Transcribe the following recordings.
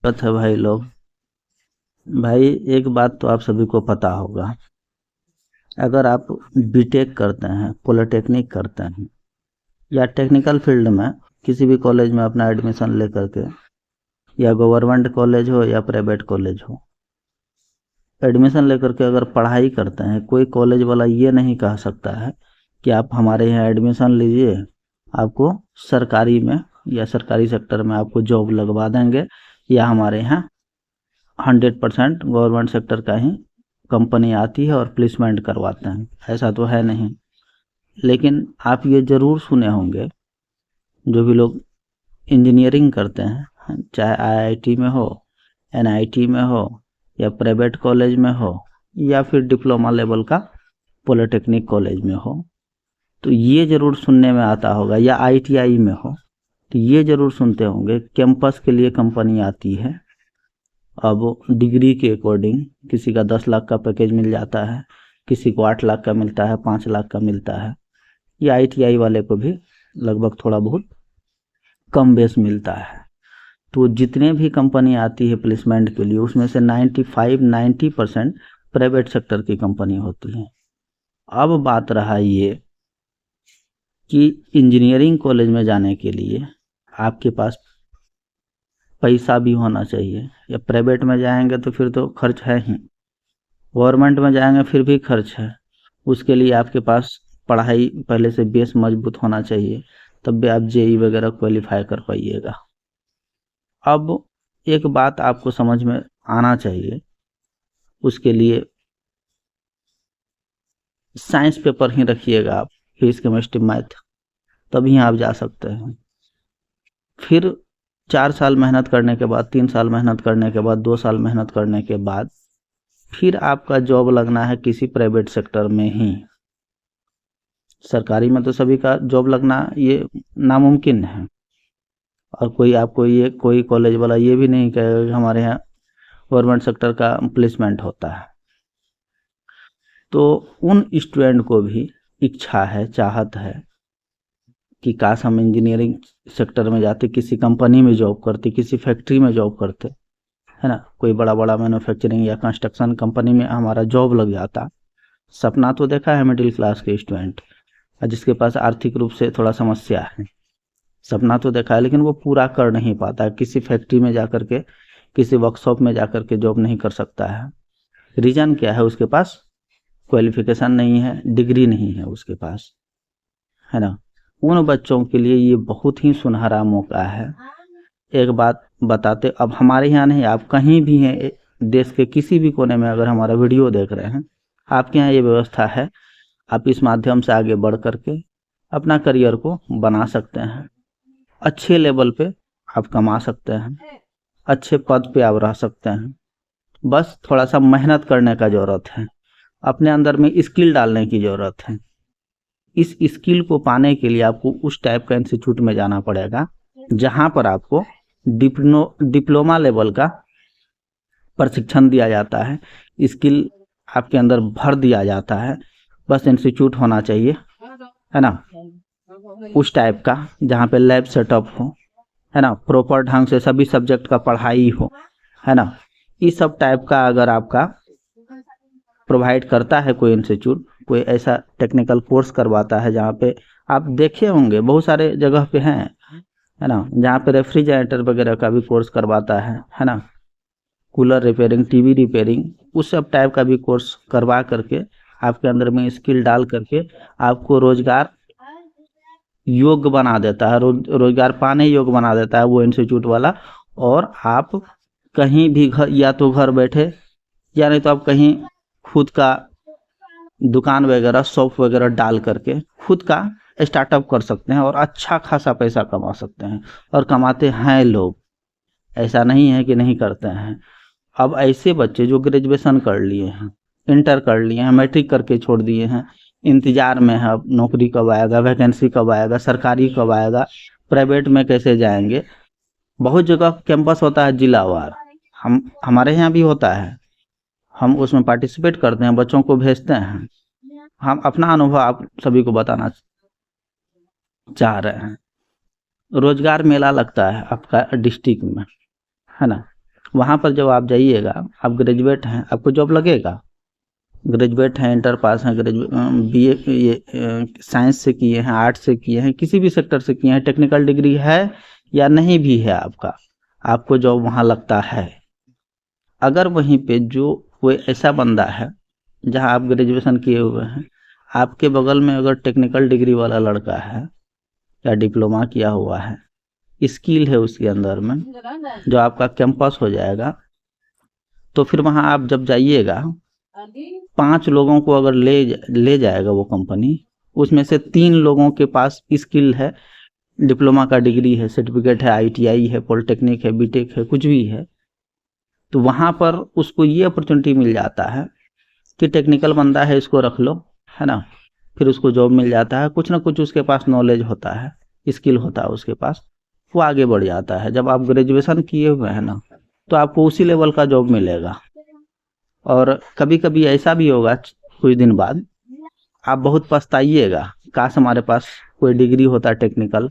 बात है भाई लोग। भाई एक बात तो आप सभी को पता होगा, अगर आप बीटेक करते हैं, पॉलिटेक्निक करते हैं या टेक्निकल फील्ड में किसी भी कॉलेज में अपना एडमिशन लेकर के, या गवर्नमेंट कॉलेज हो या प्राइवेट कॉलेज हो, एडमिशन लेकर के अगर पढ़ाई करते हैं, कोई कॉलेज वाला ये नहीं कह सकता है कि आप हमारे यहाँ एडमिशन लीजिए, आपको सरकारी में या सरकारी सेक्टर में आपको जॉब लगवा देंगे, या हमारे यहाँ 100% गवर्नमेंट सेक्टर का ही कंपनी आती है और प्लेसमेंट करवाते हैं। ऐसा तो है नहीं। लेकिन आप ये ज़रूर सुने होंगे, जो भी लोग इंजीनियरिंग करते हैं, चाहे आईआईटी में हो, एनआईटी में हो, या प्राइवेट कॉलेज में हो, या फिर डिप्लोमा लेवल का पॉलिटेक्निक कॉलेज में हो, तो ये ज़रूर सुनने में आता होगा, या आईटीआई में हो तो ये ज़रूर सुनते होंगे कैंपस के लिए कंपनी आती है। अब डिग्री के अकॉर्डिंग किसी का 10 लाख का पैकेज मिल जाता है, किसी को 8 लाख का मिलता है, 5 लाख का मिलता है, या आईटीआई वाले को भी लगभग थोड़ा बहुत कम बेस मिलता है। तो जितने भी कंपनी आती है प्लेसमेंट के लिए, उसमें से 90% प्राइवेट सेक्टर की कंपनी होती है। अब बात रहा ये कि इंजीनियरिंग कॉलेज में जाने के लिए आपके पास पैसा भी होना चाहिए, या प्राइवेट में जाएंगे तो फिर तो खर्च है ही, गवर्नमेंट में जाएंगे फिर भी खर्च है। उसके लिए आपके पास पढ़ाई पहले से बेस मजबूत होना चाहिए, तब भी आप जेई वगैरह क्वालिफाई कर पाइएगा। अब एक बात आपको समझ में आना चाहिए, उसके लिए साइंस पेपर ही रखिएगा आप, फिजिक्स केमिस्ट्री मैथ, तभी आप जा सकते हैं। फिर 4 साल मेहनत करने के बाद, 3 साल मेहनत करने के बाद, 2 साल मेहनत करने के बाद फिर आपका जॉब लगना है किसी प्राइवेट सेक्टर में ही। सरकारी में तो सभी का जॉब लगना ये नामुमकिन है, और कोई आपको ये कोई कॉलेज वाला ये भी नहीं कहेगा कि हमारे यहाँ गवर्नमेंट सेक्टर का प्लेसमेंट होता है। तो उन स्टूडेंट को भी इच्छा है, चाहत है कि काश हम इंजीनियरिंग सेक्टर में जाते, किसी कंपनी में जॉब करते, किसी फैक्ट्री में जॉब करते, है ना, कोई बड़ा बड़ा मैन्युफैक्चरिंग या कंस्ट्रक्शन कंपनी में हमारा जॉब लग जाता। सपना तो देखा है मिडिल क्लास के स्टूडेंट, जिसके पास आर्थिक रूप से थोड़ा समस्या है, सपना तो देखा है, लेकिन वो पूरा कर नहीं पाता है। किसी फैक्ट्री में जाकर के, किसी वर्कशॉप में जाकर के जॉब नहीं कर सकता है। रीज़न क्या है? उसके पास क्वालिफिकेशन नहीं है, डिग्री नहीं है उसके पास, है ना। उन बच्चों के लिए ये बहुत ही सुनहरा मौका है। एक बात बताते, अब हमारे यहाँ नहीं, आप कहीं भी हैं देश के किसी भी कोने में अगर हमारा वीडियो देख रहे हैं, आपके यहाँ ये व्यवस्था है, आप इस माध्यम से आगे बढ़ करके अपना करियर को बना सकते हैं, अच्छे लेवल पे आप कमा सकते हैं, अच्छे पद पे आप रह सकते हैं। बस थोड़ा सा मेहनत करने का ज़रूरत है, अपने अंदर में स्किल डालने की ज़रूरत है। इस स्किल को पाने के लिए आपको उस टाइप का इंस्टीट्यूट में जाना पड़ेगा जहाँ पर आपको डिप्लोमा लेवल का प्रशिक्षण दिया जाता है, स्किल आपके अंदर भर दिया जाता है। बस इंस्टीट्यूट होना चाहिए, है ना, उस टाइप का जहाँ पे लैब सेटअप हो, है ना, प्रॉपर ढंग से सभी सब्जेक्ट का पढ़ाई हो, है ना। इस सब टाइप का अगर आपका प्रोवाइड करता है कोई इंस्टीट्यूट, कोई ऐसा टेक्निकल कोर्स करवाता है, जहाँ पे आप देखे होंगे बहुत सारे जगह पे हैं, है ना, जहाँ पे रेफ्रिजरेटर वगैरह का भी कोर्स करवाता है ना, कूलर रिपेयरिंग, टीवी रिपेयरिंग, उस सब टाइप का भी कोर्स करवा करके आपके अंदर में स्किल डाल करके आपको रोजगार योग्य बना देता है, रोजगार पाने योग्य बना देता है वो इंस्टीट्यूट वाला। और आप कहीं भी घर, या तो घर बैठे, या नहीं तो आप कहीं खुद का दुकान वगैरह, शॉप वगैरह डाल करके खुद का स्टार्टअप कर सकते हैं और अच्छा खासा पैसा कमा सकते हैं, और कमाते हैं लोग, ऐसा नहीं है कि नहीं करते हैं। अब ऐसे बच्चे जो ग्रेजुएशन कर लिए हैं, इंटर कर लिए हैं, मैट्रिक करके छोड़ दिए हैं, इंतजार में है अब नौकरी कब आएगा, वैकेंसी कब आएगा, सरकारी कब आएगा, प्राइवेट में कैसे जाएंगे। बहुत जगह कैंपस होता है जिलावार, हमारे यहाँ भी होता है, हम उसमें पार्टिसिपेट करते हैं, बच्चों को भेजते हैं। हम अपना अनुभव आप सभी को बताना चाह रहे हैं। रोजगार मेला लगता है आपका डिस्ट्रिक्ट में, है ना, वहाँ पर जब आप जाइएगा, आप ग्रेजुएट हैं, आपको जॉब लगेगा। ग्रेजुएट हैं, इंटर पास हैं, बीए ये साइंस से किए हैं, आर्ट्स से किए हैं, किसी भी सेक्टर से किए हैं, टेक्निकल डिग्री है या नहीं भी है आपका, आपको जॉब वहाँ लगता है। अगर वहीं पे जो कोई ऐसा बंदा है जहाँ आप ग्रेजुएशन किए हुए हैं, आपके बगल में अगर टेक्निकल डिग्री वाला लड़का है या डिप्लोमा किया हुआ है, स्किल है उसके अंदर में, जो आपका कैंपस हो जाएगा, तो फिर वहाँ आप जब जाइएगा, 5 लोगों को अगर ले जाएगा वो कंपनी, उसमें से 3 लोगों के पास स्किल है, डिप्लोमा का डिग्री है, सर्टिफिकेट है, ITI है, पॉलिटेक्निक है, बीटेक है, कुछ भी है, तो वहाँ पर उसको ये अपॉर्चुनिटी मिल जाता है कि टेक्निकल बंदा है, इसको रख लो, है ना। फिर उसको जॉब मिल जाता है, कुछ ना कुछ उसके पास नॉलेज होता है, स्किल होता है उसके पास, वो आगे बढ़ जाता है। जब आप ग्रेजुएशन किए हुए हैं ना, तो आपको उसी लेवल का जॉब मिलेगा। और कभी कभी ऐसा भी होगा, कुछ दिन बाद आप बहुत पछताइएगा, काश हमारे पास कोई डिग्री होता टेक्निकल,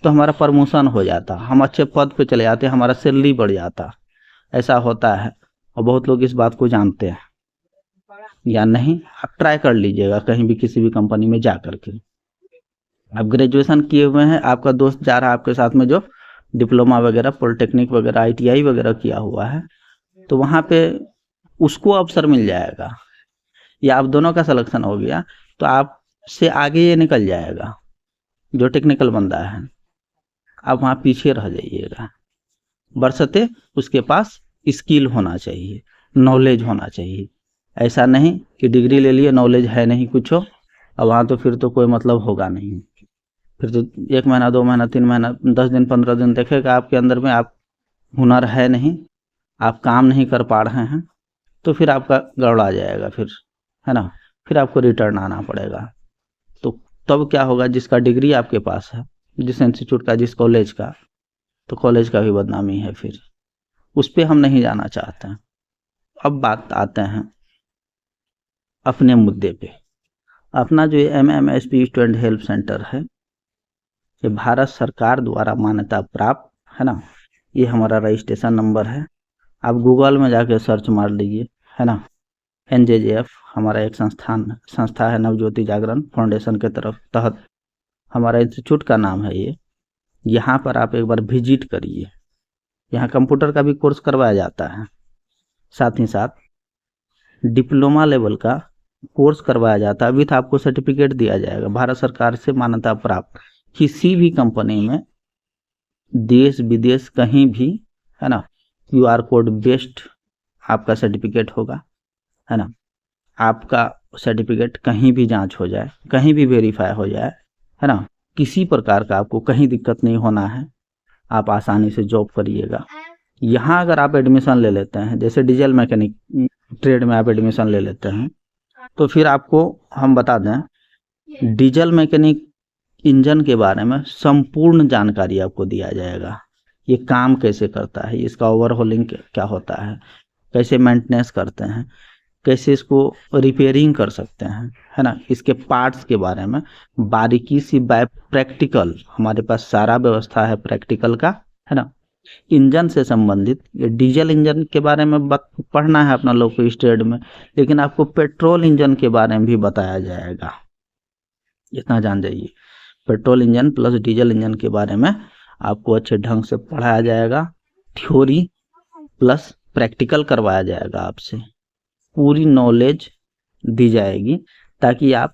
तो हमारा प्रमोशन हो जाता, हम अच्छे पद पे चले जाते, हमारा सैलरी बढ़ जाता। ऐसा होता है और बहुत लोग इस बात को जानते हैं या नहीं। आप ट्राई कर लीजिएगा कहीं भी, किसी भी कंपनी में जा करके। आप ग्रेजुएशन किए हुए हैं, आपका दोस्त जा रहा है आपके साथ में जो डिप्लोमा वगैरह, पॉलिटेक्निक वगैरह, ITI वगैरह किया हुआ है, तो वहाँ पे उसको अवसर मिल जाएगा, या आप दोनों का सिलेक्शन हो गया तो आपसे आगे ये निकल जाएगा जो टेक्निकल बंदा है, आप वहाँ पीछे रह जाइएगा। बरसते उसके पास स्किल होना चाहिए, नॉलेज होना चाहिए। ऐसा नहीं कि डिग्री ले लिए, नॉलेज है नहीं कुछ हो, और वहाँ तो फिर तो कोई मतलब होगा नहीं। फिर तो 1 महीना, 2 महीना, 3 महीना, 10 दिन, 15 दिन देखेगा आपके अंदर में आप हुनर है नहीं, आप काम नहीं कर पा रहे हैं, तो फिर आपका गड़बड़ा जाएगा फिर, है ना। फिर आपको रिटर्न आना पड़ेगा। तो तब क्या होगा, जिसका डिग्री आपके पास है, जिस इंस्टीट्यूट का, जिस कॉलेज का, तो कॉलेज का भी बदनामी है, फिर उस पर हम नहीं जाना चाहते हैं। अब बात आते हैं अपने मुद्दे पे। अपना जो MMSP स्टूडेंट हेल्प सेंटर है, ये भारत सरकार द्वारा मान्यता प्राप्त है ना। ये हमारा रजिस्ट्रेशन नंबर है, आप गूगल में जाके सर्च मार लीजिए, है ना। NJJF हमारा एक संस्था है, नवज्योति जागरण फाउंडेशन के तहत हमारा इंस्टीट्यूट का नाम है ये। यहाँ पर आप एक बार विजिट करिए। यहाँ कंप्यूटर का भी कोर्स करवाया जाता है, साथ ही साथ डिप्लोमा लेवल का कोर्स करवाया जाता है, विथ आपको सर्टिफिकेट दिया जाएगा, भारत सरकार से मान्यता प्राप्त। किसी भी कंपनी में, देश विदेश कहीं भी, है ना, QR कोड बेस्ड आपका सर्टिफिकेट होगा, है ना। आपका सर्टिफिकेट कहीं भी जांच हो जाए, कहीं भी वेरीफाई हो जाए, है ना, किसी प्रकार का आपको कहीं दिक्कत नहीं होना है, आप आसानी से जॉब करिएगा। यहाँ अगर आप एडमिशन ले लेते हैं, जैसे डीजल मैकेनिक ट्रेड में आप एडमिशन ले लेते हैं, तो फिर आपको हम बता दें, डीजल मैकेनिक इंजन के बारे में संपूर्ण जानकारी आपको दिया जाएगा। ये काम कैसे करता है, इसका ओवरहॉलिंग क्या होता है, कैसे मेंटेनेंस करते हैं, कैसे इसको रिपेयरिंग कर सकते हैं, है ना। इसके पार्ट्स के बारे में बारीकी सी बाय प्रैक्टिकल हमारे पास सारा व्यवस्था है प्रैक्टिकल का, है ना। इंजन से संबंधित, ये डीजल इंजन के बारे में पढ़ना है अपना लोग को स्टडी में, लेकिन आपको पेट्रोल इंजन के बारे में भी बताया जाएगा। इतना जान जाइए, petrol engine plus diesel engine के बारे में आपको अच्छे ढंग से पढ़ाया जाएगा। थ्योरी प्लस प्रैक्टिकल करवाया जाएगा, आपसे पूरी नॉलेज दी जाएगी, ताकि आप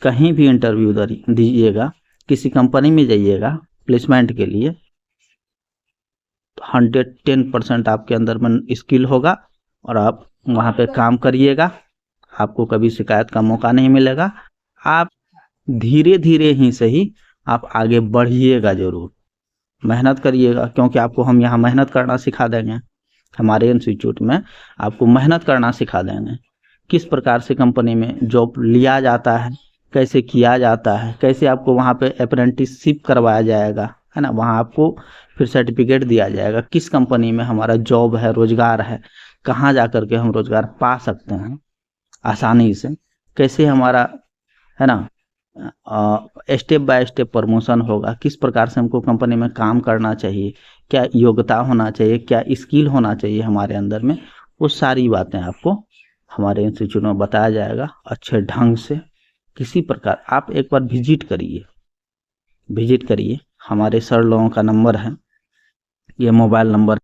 कहीं भी इंटरव्यू दीजिएगा, किसी कंपनी में जाइएगा प्लेसमेंट के लिए, तो 110% आपके अंदर में स्किल होगा और आप वहाँ पे काम करिएगा, आपको कभी शिकायत का मौका नहीं मिलेगा। आप धीरे धीरे ही सही आप आगे बढ़िएगा, जरूर मेहनत करिएगा, क्योंकि आपको हम यहाँ मेहनत करना सिखा देंगे। हमारे इंस्टीट्यूट में आपको मेहनत करना सिखा देंगे, किस प्रकार से कंपनी में जॉब लिया जाता है, कैसे किया जाता है, कैसे आपको वहाँ पे अप्रेंटिसशिप करवाया जाएगा, है ना। वहाँ आपको फिर सर्टिफिकेट दिया जाएगा, किस कंपनी में हमारा जॉब है, रोजगार है, कहाँ जा कर के हम रोजगार पा सकते हैं आसानी से, कैसे हमारा, है ना, स्टेप बाय स्टेप प्रमोशन होगा, किस प्रकार से हमको कंपनी में काम करना चाहिए, क्या योग्यता होना चाहिए, क्या स्किल होना चाहिए हमारे अंदर में, वो सारी बातें आपको हमारे इंस्टीट्यूट में बताया जाएगा अच्छे ढंग से। किसी प्रकार आप एक बार विजिट करिए। हमारे सर लोगों का नंबर है, ये मोबाइल नंबर